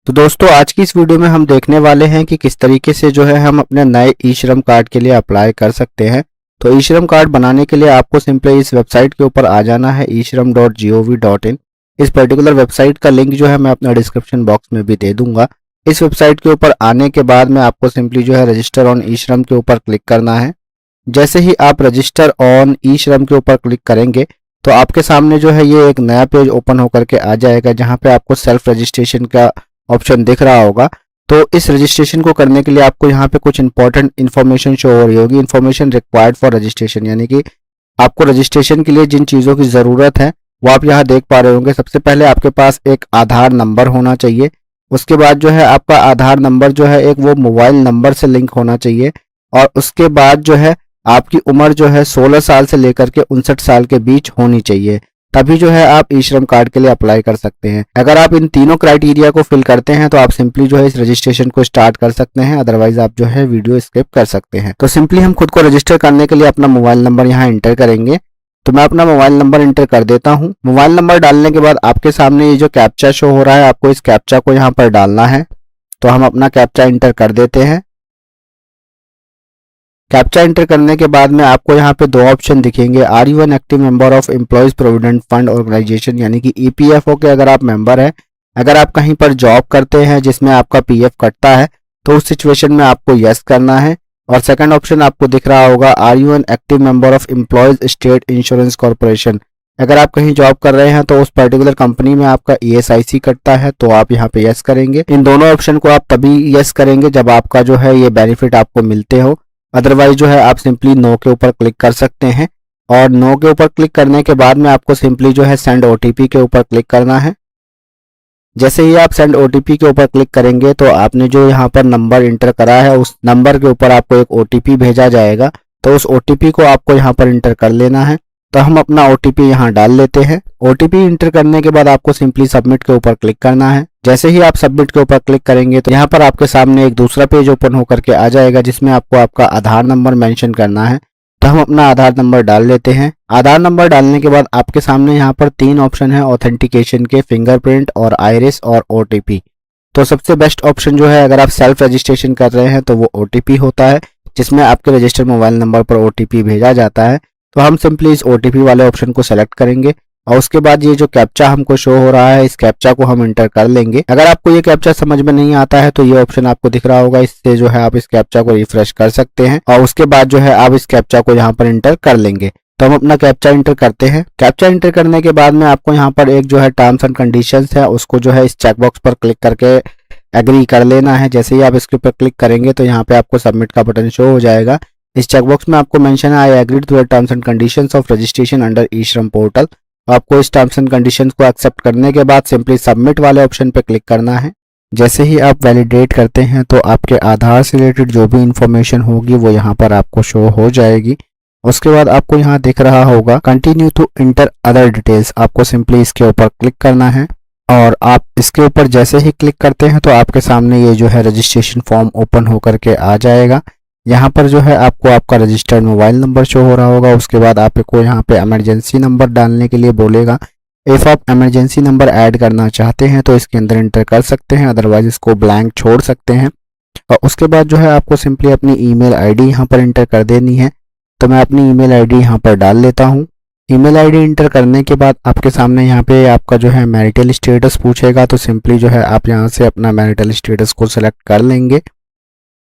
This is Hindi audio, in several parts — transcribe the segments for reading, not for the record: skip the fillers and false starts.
तो दोस्तों आज की इस वीडियो में हम देखने वाले हैं कि किस तरीके से जो है हम अपने नए ई श्रम कार्ड के लिए अप्लाई कर सकते हैं। तो ई श्रम कार्ड बनाने के लिए आपको सिंपली इस वेबसाइट के ऊपर आ जाना है ishram.gov.in। इस पर्टिकुलर वेबसाइट का लिंक जो है मैं अपना डिस्क्रिप्शन बॉक्स में भी दे दूंगा। इस वेबसाइट के ऊपर आने के बाद में आपको सिंपली जो है रजिस्टर ऑन ई श्रम के ऊपर क्लिक करना है। जैसे ही आप रजिस्टर ऑन ई श्रम के ऊपर क्लिक करेंगे तो आपके सामने जो है ये एक नया पेज ओपन होकर के आ जाएगा, जहाँ पे आपको सेल्फ रजिस्ट्रेशन का ऑप्शन दिख रहा होगा। तो इस रजिस्ट्रेशन को करने के लिए आपको यहाँ पे कुछ इंपॉर्टेंट इन्फॉर्मेशन शो हो रही होगी। इन्फॉर्मेशन रिक्वायर्ड फॉर रजिस्ट्रेशन, यानी कि आपको रजिस्ट्रेशन के लिए जिन चीज़ों की ज़रूरत है वो आप यहाँ देख पा रहे होंगे। सबसे पहले आपके पास एक आधार नंबर होना चाहिए। उसके बाद जो है आपका आधार नंबर जो है एक वो मोबाइल नंबर से लिंक होना चाहिए। और उसके बाद जो है आपकी उम्र जो है 16 साल से लेकर के 59 साल के बीच होनी चाहिए, तभी जो है आप ई श्रम कार्ड के लिए अप्लाई कर सकते हैं। अगर आप इन तीनों क्राइटेरिया को फिल करते हैं तो आप सिंपली जो है इस रजिस्ट्रेशन को स्टार्ट कर सकते हैं, अदरवाइज आप जो है वीडियो स्किप कर सकते हैं। तो सिंपली हम खुद को रजिस्टर करने के लिए अपना मोबाइल नंबर यहाँ एंटर करेंगे। तो मैं अपना मोबाइल नंबर एंटर कर देता हूँ। मोबाइल नंबर डालने के बाद आपके सामने ये जो कैप्चा शो हो रहा है, आपको इस कैप्चा को यहाँ पर डालना है। तो हम अपना कैप्चा एंटर कर देते हैं। कैप्चा एंटर करने के बाद में आपको यहाँ पे दो ऑप्शन दिखेंगे, are you an active member of employees provident fund organisation, यानी कि ईपीएफओ के अगर आप मेंबर हैं। अगर आप कहीं पर जॉब करते हैं जिसमें आपका पीएफ कटता है तो उस सिचुएशन में आपको यस करना है। और सेकंड ऑप्शन आपको दिख रहा होगा, are you an active member of employees state insurance corporation. अगर आप कहीं जॉब कर रहे हैं तो उस पर्टिकुलर कंपनी में आपका ईएसआईसी कटता है तो आप यहाँ पे यस करेंगे। इन दोनों ऑप्शन को आप तभी यस करेंगे जब आपका जो है ये बेनिफिट आपको मिलते हो, अदरवाइज जो है आप सिंपली नो के ऊपर क्लिक कर सकते हैं। और नो के ऊपर क्लिक करने के बाद में आपको सिंपली जो है सेंड ओटीपी के ऊपर क्लिक करना है। जैसे ही आप सेंड ओटीपी के ऊपर क्लिक करेंगे तो आपने जो यहाँ पर नंबर इंटर करा है उस नंबर के ऊपर आपको एक ओटीपी भेजा जाएगा। तो उस ओटीपी को आपको यहाँ पर इंटर कर लेना है। तो हम अपना ओटीपी यहाँ डाल लेते हैं। ओटीपी इंटर करने के बाद आपको सिंपली सबमिट के ऊपर क्लिक करना है। जैसे ही आप सबमिट के ऊपर क्लिक करेंगे तो यहाँ पर आपके सामने एक दूसरा पेज ओपन होकर के आ जाएगा, जिसमें आपको आपका आधार नंबर मेंशन करना है। तो हम अपना आधार नंबर डाल लेते हैं। आधार नंबर डालने के बाद आपके सामने यहाँ पर तीन ऑप्शन है ऑथेंटिकेशन के, फिंगरप्रिंट और आइरिस और ओटीपी। तो सबसे बेस्ट ऑप्शन जो है अगर आप सेल्फ रजिस्ट्रेशन कर रहे हैं तो वो ओटीपी होता है, जिसमें आपके रजिस्टर्ड मोबाइल नंबर पर ओटीपी भेजा जाता है। तो हम सिंपली इस ओटीपी वाले ऑप्शन को सेलेक्ट करेंगे और उसके बाद ये जो कैप्चा हमको शो हो रहा है इस कैप्चा को हम इंटर कर लेंगे। अगर आपको ये कैप्चा समझ में नहीं आता है तो ये ऑप्शन आपको दिख रहा होगा, इससे जो है आप इस कैप्चा को रिफ्रेश कर सकते हैं और उसके बाद जो है आप इस कैप्चा को यहाँ पर इंटर कर लेंगे। तो हम अपना कैप्चा इंटर करते हैं। कैप्चा इंटर करने के बाद में आपको यहाँ पर एक जो है टर्म्स एंड कंडीशंस है उसको जो है इस चेकबॉक्स पर क्लिक करके एग्री कर लेना है। जैसे ही आप इसके ऊपर क्लिक करेंगे तो यहाँ पे आपको सबमिट का बटन शो हो जाएगा। इस चेकबॉक्स में आपको मेंशन है I agreed to the terms and conditions of registration under E Shram portal. आपको इस टर्म्स एंड कंडीशंस को एक्सेप्ट करने के बाद सिंपली सबमिट वाले ऑप्शन पे क्लिक करना है। जैसे ही आप वैलिडेट करते हैं तो आपके आधार से रिलेटेड जो भी इंफॉर्मेशन होगी वो यहाँ पर आपको शो हो जाएगी। उसके बाद आपको यहाँ दिख रहा होगा continue to enter other details, आपको सिंपली इसके ऊपर क्लिक करना है। और आप इसके ऊपर जैसे ही क्लिक करते हैं तो आपके सामने ये जो है रजिस्ट्रेशन फॉर्म ओपन होकर के आ जाएगा। यहाँ पर जो है आपको आपका रजिस्टर्ड मोबाइल नंबर शो हो रहा होगा। उसके बाद आपको यहाँ पे इमरजेंसी नंबर डालने के लिए बोलेगा। इफ़ आप इमरजेंसी नंबर ऐड करना चाहते हैं तो इसके अंदर इंटर कर सकते हैं, अदरवाइज इसको ब्लैंक छोड़ सकते हैं। और उसके बाद जो है आपको सिंपली अपनी ईमेल आईडी यहाँ पर इंटर कर देनी है। तो मैं अपनी ईमेल आईडी यहाँ पर डाल लेता हूँ। ईमेल आईडी इंटर करने के बाद आपके सामने यहाँ पे आपका जो है मैरिटल स्टेटस पूछेगा। तो सिंपली जो है आप यहाँ से अपना मैरिटल स्टेटस को सिलेक्ट कर लेंगे।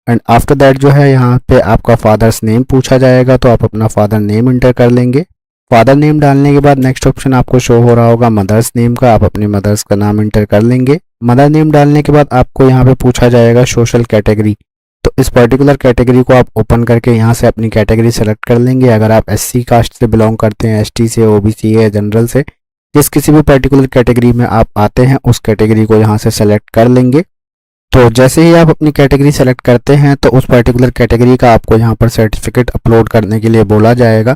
एंड आफ्टर दैट जो है यहाँ पे आपका फादर्स नेम पूछा जाएगा, तो आप अपना फादर नेम इंटर कर लेंगे। फादर नेम डालने के बाद नेक्स्ट ऑप्शन आपको शो हो रहा होगा मदर्स नेम का, आप अपनी मदर्स का नाम इंटर कर लेंगे। मदर नेम डालने के बाद आपको यहाँ पे पूछा जाएगा सोशल कैटेगरी। तो इस पर्टिकुलर कैटेगरी को आप ओपन करके यहाँ से अपनी कैटेगरी सेलेक्ट कर लेंगे। अगर आप एससी कास्ट से बिलोंग करते हैं, एसटी से, ओबीसी या जनरल से, जिस किसी भी पर्टिकुलर कैटेगरी में आप आते हैं उस कैटेगरी को यहाँ से सेलेक्ट कर लेंगे। तो जैसे ही आप अपनी कैटेगरी सेलेक्ट करते हैं तो उस पर्टिकुलर कैटेगरी का आपको यहाँ पर सर्टिफिकेट अपलोड करने के लिए बोला जाएगा।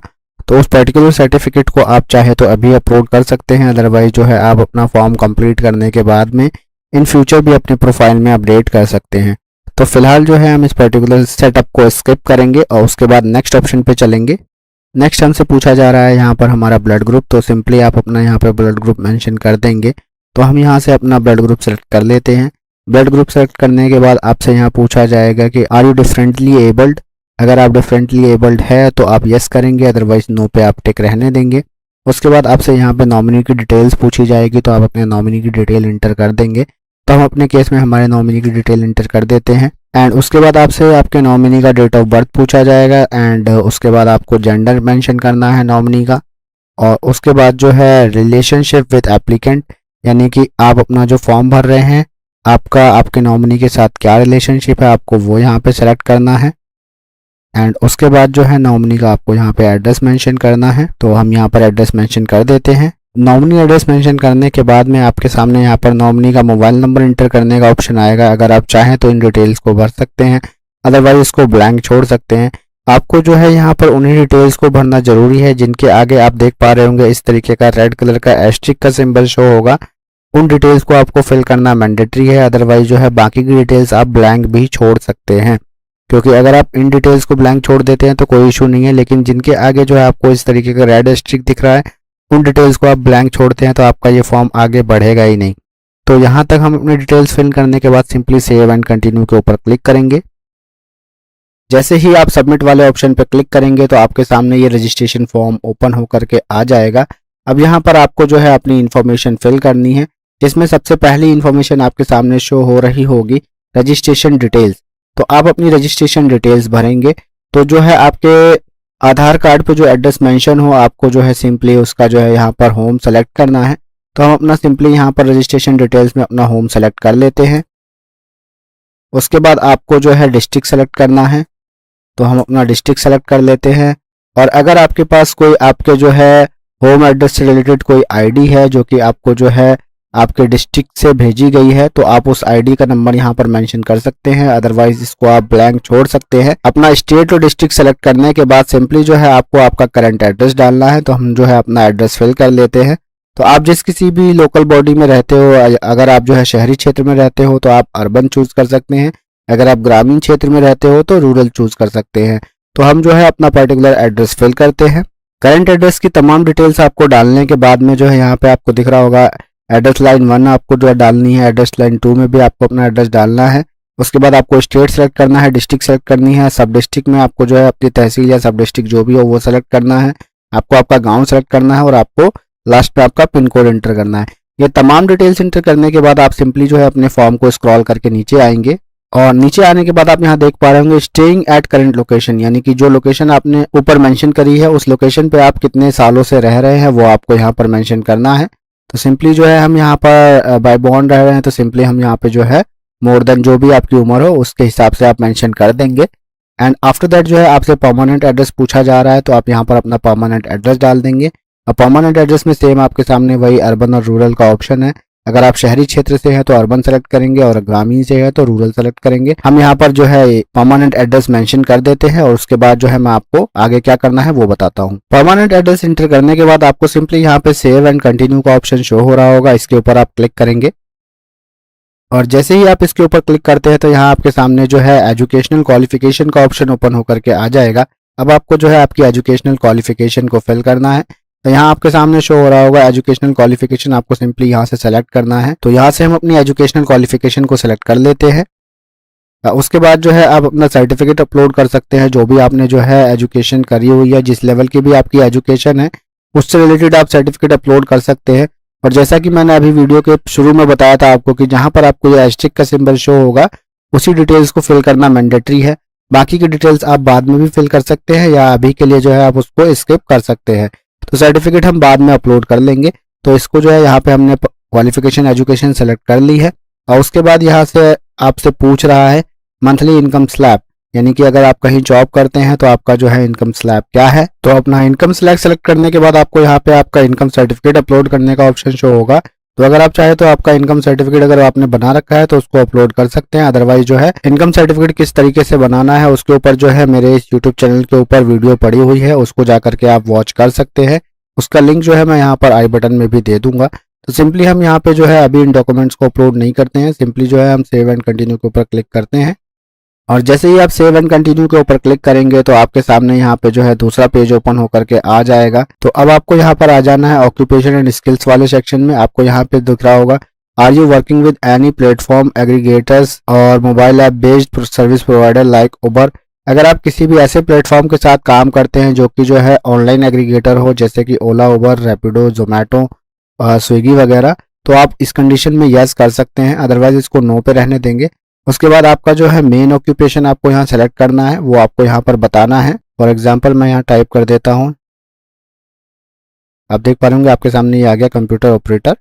तो उस पर्टिकुलर सर्टिफिकेट को आप चाहे तो अभी अपलोड कर सकते हैं, अदरवाइज जो है आप अपना फॉर्म कंप्लीट करने के बाद में इन फ्यूचर भी अपने प्रोफाइल में अपडेट कर सकते हैं। तो फिलहाल जो है हम इस पर्टिकुलर सेटअप को स्किप करेंगे और उसके बाद नेक्स्ट ऑप्शन पे चलेंगे। नेक्स्ट हमसे पूछा जा रहा है यहाँ पर हमारा ब्लड ग्रुप, तो सिंपली आप अपना यहाँ पर ब्लड ग्रुप मेंशन कर देंगे। तो हम यहाँ से अपना ब्लड ग्रुप सेलेक्ट कर लेते हैं। ब्लड ग्रुप सेलेक्ट करने के बाद आपसे यहाँ पूछा जाएगा कि आर यू डिफरेंटली एबल्ड। अगर आप डिफरेंटली एबल्ड है तो आप यस करेंगे, अदरवाइज नो पे आप टिक रहने देंगे। उसके बाद आपसे यहाँ पे नॉमिनी की डिटेल्स पूछी जाएगी, तो आप अपने नॉमिनी की डिटेल इंटर कर देंगे। तो हम अपने केस में हमारे नॉमिनी की डिटेल इंटर कर देते हैं। एंड उसके बाद आपसे आपके नॉमिनी का डेट ऑफ बर्थ पूछा जाएगा। एंड उसके बाद आपको जेंडर मेंशन करना है नॉमिनी का। और उसके बाद जो है रिलेशनशिप विद एप्लीकेंट, यानी कि आप अपना जो फॉर्म भर रहे हैं आपका आपके नॉमिनी के साथ क्या रिलेशनशिप है, आपको वो यहाँ पे सेलेक्ट करना है। एंड उसके बाद जो है नॉमिनी का आपको यहाँ पे एड्रेस मेंशन करना है, तो हम यहाँ पर एड्रेस मेंशन कर देते हैं। नॉमिनी एड्रेस मेंशन करने के बाद में आपके सामने यहाँ पर नॉमिनी का मोबाइल नंबर इंटर करने का ऑप्शन आएगा। अगर आप चाहें तो इन डिटेल्स को भर सकते हैं, अदरवाइज इसको ब्लैंक छोड़ सकते हैं। आपको जो है यहाँ पर उन्हीं डिटेल्स को भरना जरूरी है जिनके आगे आप देख पा रहे होंगे इस तरीके का रेड कलर का एस्ट्रिक का सिंबल शो होगा। उन डिटेल्स को आपको फिल करना मैंडेटरी है, अदरवाइज जो है बाकी की डिटेल्स आप ब्लैंक भी छोड़ सकते हैं। क्योंकि अगर आप इन डिटेल्स को ब्लैंक छोड़ देते हैं तो कोई इशू नहीं है, लेकिन जिनके आगे जो है आपको इस तरीके का रेड एस्ट्रिक दिख रहा है उन डिटेल्स को आप ब्लैंक छोड़ते हैं तो आपका ये फॉर्म आगे बढ़ेगा ही नहीं। तो यहाँ तक हम अपनी डिटेल्स फिल करने के बाद सिंपली सेव एंड कंटिन्यू के ऊपर क्लिक करेंगे। जैसे ही आप सबमिट वाले ऑप्शन पर क्लिक करेंगे तो आपके सामने ये रजिस्ट्रेशन फॉर्म ओपन होकर के आ जाएगा। अब यहाँ पर आपको जो है अपनी इन्फॉर्मेशन फिल करनी है, जिसमें सबसे पहली इन्फॉर्मेशन आपके सामने शो हो रही होगी रजिस्ट्रेशन डिटेल्स। तो आप अपनी रजिस्ट्रेशन डिटेल्स भरेंगे। तो जो है आपके आधार कार्ड पे जो एड्रेस मेंशन हो आपको जो है सिंपली उसका जो है यहाँ पर होम सेलेक्ट करना है। तो हम अपना सिंपली यहाँ पर रजिस्ट्रेशन डिटेल्स में अपना होम सेलेक्ट कर लेते हैं। उसके बाद आपको जो है डिस्ट्रिक्ट सेलेक्ट करना है, तो हम अपना डिस्ट्रिक्ट सेलेक्ट कर लेते हैं। और अगर आपके पास कोई आपके जो है होम एड्रेस से रिलेटेड कोई आईडी है जो कि आपको जो है आपके डिस्ट्रिक्ट से भेजी गई है तो आप उस आईडी का नंबर यहाँ पर मेंशन कर सकते हैं, अदरवाइज इसको आप ब्लैंक छोड़ सकते हैं। अपना स्टेट और डिस्ट्रिक्ट सेलेक्ट करने के बाद सिंपली जो है आपको आपका करंट एड्रेस डालना है। तो हम जो है अपना एड्रेस फिल कर लेते हैं। तो आप जिस किसी भी लोकल बॉडी में रहते हो, अगर आप जो है शहरी क्षेत्र में रहते हो तो आप अर्बन चूज कर सकते हैं, अगर आप ग्रामीण क्षेत्र में रहते हो तो रूरल चूज कर सकते हैं। तो हम जो है अपना पर्टिकुलर एड्रेस फिल करते हैं। करंट एड्रेस की तमाम डिटेल्स आपको डालने के बाद में जो है यहाँ पे आपको दिख रहा होगा एड्रेस लाइन 1 आपको जो है डालनी है, एड्रेस लाइन 2 में भी आपको अपना एड्रेस डालना है। उसके बाद आपको स्टेट सेलेक्ट करना है, डिस्ट्रिक्ट सेलेक्ट करनी है, सब डिस्ट्रिक्ट में आपको जो है अपनी तहसील या सब डिस्ट्रिक्ट जो भी हो वो सेलेक्ट करना है, आपको आपका गांव सेलेक्ट करना है और आपको लास्ट पे आपका पिन कोड एंटर करना है। ये तमाम डिटेल्स एंटर करने के बाद आप सिंपली जो है अपने फॉर्म को स्क्रॉल करके नीचे आएंगे और नीचे आने के बाद आप यहाँ देख पा रहे होंगे स्टेइंग एट करंट लोकेशन, यानी कि जो लोकेशन आपने ऊपर मेंशन करी है उस लोकेशन पे आप कितने सालों से रह रहे हैं वो आपको यहाँ पर मेंशन करना है। तो सिंपली जो है हम यहाँ पर बाय बॉर्न रह रहे हैं तो सिंपली हम यहाँ पे जो है मोर देन जो भी आपकी उम्र हो उसके हिसाब से आप मेंशन कर देंगे। एंड आफ्टर दैट जो है आपसे परमानेंट एड्रेस पूछा जा रहा है तो आप यहाँ पर अपना परमानेंट एड्रेस डाल देंगे। और परमानेंट एड्रेस में सेम आपके सामने वही अर्बन और रूरल का ऑप्शन है। अगर आप शहरी क्षेत्र से हैं तो अर्बन सेलेक्ट करेंगे और ग्रामीण से है तो रूरल सेलेक्ट करेंगे। हम यहाँ पर जो है परमानेंट एड्रेस मेंशन कर देते हैं और उसके बाद जो है मैं आपको आगे क्या करना है वो बताता हूँ। परमानेंट एड्रेस एंटर करने के बाद आपको सिंपली यहाँ पे सेव एंड कंटिन्यू का ऑप्शन शो हो रहा होगा, इसके ऊपर आप क्लिक करेंगे। और जैसे ही आप इसके ऊपर क्लिक करते हैं तो यहाँ आपके सामने जो है एजुकेशनल क्वालिफिकेशन का ऑप्शन ओपन होकर के आ जाएगा। अब आपको जो है आपकी एजुकेशनल क्वालिफिकेशन को फिल करना है। तो यहाँ आपके सामने शो हो रहा होगा एजुकेशनल क्वालिफिकेशन, आपको सिंपली यहाँ से सेलेक्ट करना है। तो यहाँ से हम अपनी एजुकेशनल क्वालिफिकेशन को सिलेक्ट कर लेते हैं। उसके बाद जो है आप अपना सर्टिफिकेट अपलोड कर सकते हैं, जो भी आपने जो है एजुकेशन करी हुई है, जिस लेवल की भी आपकी एजुकेशन है उससे रिलेटेड आप सर्टिफिकेट अपलोड कर सकते हैं। और जैसा कि मैंने अभी वीडियो के शुरू में बताया था आपको कि जहाँ पर आपको ये एस्टेरिस्क का सिंबल शो होगा उसी डिटेल्स को फिल करना मैंडेटरी है। बाकी की डिटेल्स आप बाद में भी फिल कर सकते हैं या अभी के लिए जो है आप उसको स्किप कर सकते हैं। तो सर्टिफिकेट हम बाद में अपलोड कर लेंगे। तो इसको जो है यहाँ पे हमने क्वालिफिकेशन एजुकेशन सेलेक्ट कर ली है। और उसके बाद यहाँ से आपसे पूछ रहा है मंथली इनकम स्लैब, यानी कि अगर आप कहीं जॉब करते हैं तो आपका जो है इनकम स्लैब क्या है। तो अपना इनकम स्लैब सेलेक्ट करने के बाद आपको यहाँ पे आपका इनकम सर्टिफिकेट अपलोड करने का ऑप्शन शो होगा। तो अगर आप चाहे तो आपका इनकम सर्टिफिकेट अगर आपने बना रखा है तो उसको अपलोड कर सकते हैं, अदरवाइज जो है इनकम सर्टिफिकेट किस तरीके से बनाना है उसके ऊपर जो है मेरे इस यूट्यूब चैनल के ऊपर वीडियो पड़ी हुई है, उसको जाकर के आप वॉच कर सकते हैं। उसका लिंक जो है मैं यहाँ पर आई बटन में भी दे दूंगा। तो सिंपली हम यहाँ पे जो है अभी इन डॉक्यूमेंट्स को अपलोड नहीं करते हैं, सिंपली जो है हम सेव एंड कंटिन्यू के ऊपर क्लिक करते हैं। और जैसे ही आप सेव एंड कंटिन्यू के ऊपर क्लिक करेंगे तो आपके सामने यहाँ पे जो है दूसरा पेज ओपन होकर के आ जाएगा। तो अब आपको यहाँ पर आ जाना है ऑक्यूपेशन एंड स्किल्स वाले सेक्शन में। आपको यहाँ पे दिख रहा होगा are you working with any platform aggregators और mobile app based service provider like Uber. अगर आप किसी भी ऐसे प्लेटफॉर्म के साथ काम करते हैं जो कि जो है ऑनलाइन एग्रीगेटर हो, जैसे कि ओला, उबर, रैपिडो, जोमेटो, स्विगी वगैरह, तो आप इस कंडीशन में यस कर सकते हैं, अदरवाइज इसको नो पे रहने देंगे। उसके बाद आपका जो है मेन ऑक्यूपेशन आपको यहाँ सेलेक्ट करना है, वो आपको यहाँ पर बताना है। फॉर एग्जांपल मैं यहाँ टाइप कर देता हूँ, आप देख पा रहे होंगे आपके सामने ये आ गया कंप्यूटर ऑपरेटर।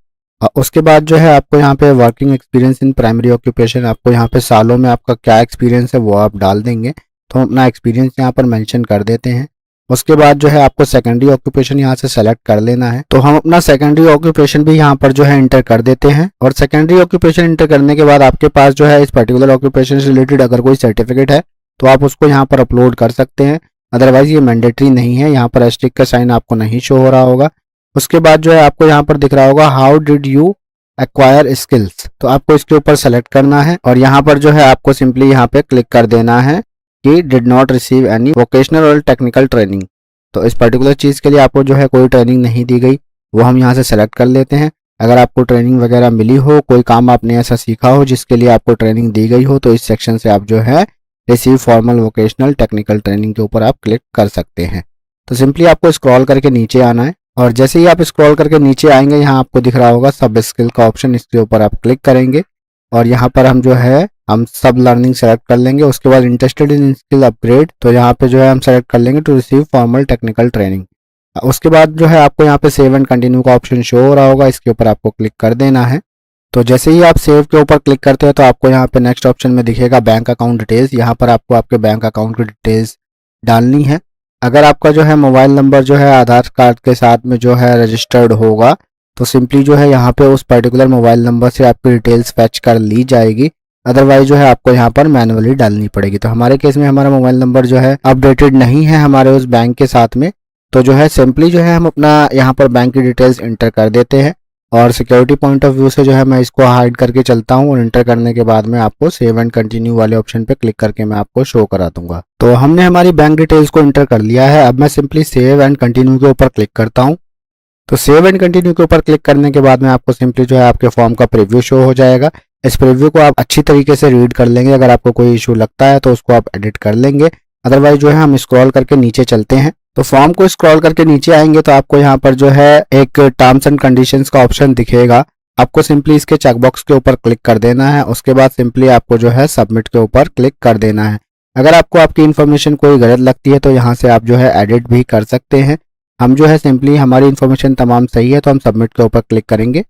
उसके बाद जो है आपको यहाँ पे working experience in primary occupation, आपको यहाँ पे सालों में आपका क्या एक्सपीरियंस है वो आप डाल देंगे। तो हम अपना एक्सपीरियंस यहाँ पर मेंशन कर देते हैं। उसके बाद जो है आपको सेकेंडरी ऑक्यूपेशन यहाँ से सेलेक्ट कर लेना है, तो हम अपना सेकेंडरी ऑक्यूपेशन भी यहाँ पर जो है इंटर कर देते हैं। और सेकेंडरी ऑक्यूपेशन इंटर करने के बाद आपके पास जो है इस पर्टिकुलर ऑक्यूपेशन से रिलेटेड अगर कोई सर्टिफिकेट है तो आप उसको यहाँ पर अपलोड कर सकते हैं, अदरवाइज ये मैंडेटरी नहीं है। यहाँ पर एस्टेरिक का साइन आपको नहीं शो हो रहा होगा। उसके बाद जो है आपको यहाँ पर दिख रहा होगा how did you acquire skills, तो आपको इसके ऊपर सेलेक्ट करना है और यहाँ पर जो है आपको सिंपली यहाँ पे क्लिक कर देना है कि did not receive any vocational और टेक्निकल ट्रेनिंग। तो इस पर्टिकुलर चीज़ के लिए आपको जो है कोई ट्रेनिंग नहीं दी गई, वो हम यहाँ से सेलेक्ट कर लेते हैं। अगर आपको ट्रेनिंग वगैरह मिली हो, कोई काम आपने ऐसा सीखा हो जिसके लिए आपको ट्रेनिंग दी गई हो, तो इस सेक्शन से आप जो है receive formal vocational technical training के ऊपर आप क्लिक कर सकते हैं। तो सिंपली आपको स्क्रॉल करके नीचे आना है और जैसे ही आप स्क्रॉल करके नीचे आएंगे यहाँ आपको दिख रहा होगा सब स्किल का ऑप्शन, इसके ऊपर आप क्लिक करेंगे और यहाँ पर हम जो है हम सब लर्निंग सेलेक्ट कर लेंगे। उसके बाद इंटरेस्टेड इन स्किल अपग्रेड, तो यहाँ पे जो है हम सेलेक्ट कर लेंगे to receive formal technical training. उसके बाद जो है आपको यहाँ पे सेव एंड कंटिन्यू का ऑप्शन शो हो रहा होगा, इसके ऊपर आपको क्लिक कर देना है। तो जैसे ही आप सेव के ऊपर क्लिक करते हैं तो आपको यहाँ पे नेक्स्ट ऑप्शन में दिखेगा बैंक अकाउंट डिटेल्स। यहाँ पर आपको आपके बैंक अकाउंट की डिटेल्स डालनी है। अगर आपका जो है मोबाइल नंबर जो है आधार कार्ड के साथ में जो है रजिस्टर्ड होगा तो सिंपली जो है यहाँ पे उस पर्टिकुलर मोबाइल नंबर से आपकी डिटेल्स फैच कर ली जाएगी, अदरवाइज जो है आपको यहाँ पर मैनुअली डालनी पड़ेगी। तो हमारे केस में हमारा मोबाइल नंबर जो है अपडेटेड नहीं है हमारे उस बैंक के साथ में, तो जो है सिंपली जो है हम अपना यहाँ पर बैंक की डिटेल्स इंटर कर देते हैं और सिक्योरिटी पॉइंट ऑफ व्यू से जो है मैं इसको हाइड करके चलता हूँ और इंटर करने के बाद में आपको सेव एंड कंटिन्यू वाले ऑप्शन पे क्लिक करके मैं आपको शो करा दूंगा। तो हमने हमारी बैंक डिटेल्स को इंटर कर लिया है। अब मैं सिंपली सेव एंड कंटिन्यू के ऊपर क्लिक करता हूँ। तो सेव एंड कंटिन्यू के ऊपर क्लिक करने के बाद में आपको सिंपली जो है आपके फॉर्म का प्रीव्यू शो हो जाएगा। इस प्रीव्यू को आप अच्छी तरीके से रीड कर लेंगे, अगर आपको कोई इशू लगता है तो उसको आप एडिट कर लेंगे, अदरवाइज जो है हम स्क्रॉल करके नीचे चलते हैं। तो फॉर्म को स्क्रॉल करके नीचे आएंगे तो आपको यहाँ पर जो है एक टर्म्स एंड कंडीशंस का ऑप्शन दिखेगा, आपको सिंपली इसके चेकबॉक्स के ऊपर क्लिक कर देना है। उसके बाद सिंपली आपको जो है सबमिट के ऊपर क्लिक कर देना है। अगर आपको आपकी इन्फॉर्मेशन कोई गलत लगती है तो यहाँ से आप जो है एडिट भी कर सकते हैं। हम जो है सिंपली हमारी इन्फॉर्मेशन तमाम सही है तो हम सबमिट के ऊपर क्लिक करेंगे।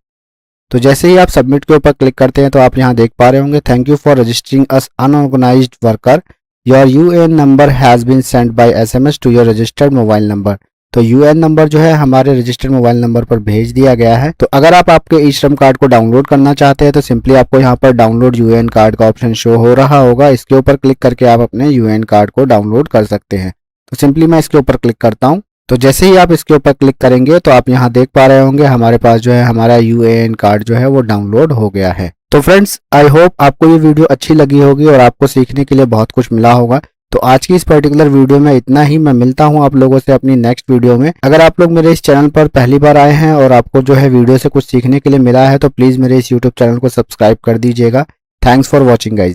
तो जैसे ही आप सबमिट के ऊपर क्लिक करते हैं तो आप यहाँ देख पा रहे होंगे thank you for registering us unorganised worker, your UAN number has been send by SMS to your registered mobile number. तो यूएएन नंबर जो है हमारे रजिस्टर्ड मोबाइल नंबर पर भेज दिया गया है। तो अगर आप आपके ई श्रम कार्ड को डाउनलोड करना चाहते हैं तो सिंपली आपको यहाँ पर डाउनलोड यूएएन कार्ड का ऑप्शन शो हो रहा होगा, इसके ऊपर क्लिक करके आप अपने यूएएन कार्ड को डाउनलोड कर सकते हैं। तो सिंपली मैं इसके ऊपर क्लिक करता हूँ। तो जैसे ही आप इसके ऊपर क्लिक करेंगे तो आप यहाँ देख पा रहे होंगे हमारे पास जो है हमारा यूएएन कार्ड जो है वो डाउनलोड हो गया है। तो फ्रेंड्स आई होप आपको ये वीडियो अच्छी लगी होगी और आपको सीखने के लिए बहुत कुछ मिला होगा। तो आज की इस पर्टिकुलर वीडियो में इतना ही। मैं मिलता हूं आप लोगों से अपनी नेक्स्ट वीडियो में। अगर आप लोग मेरे इस चैनल पर पहली बार आए हैं और आपको जो है वीडियो से कुछ सीखने के लिए मिला है तो प्लीज़ मेरे इस यूट्यूब चैनल को सब्सक्राइब कर दीजिएगा। Thanks for watching guys.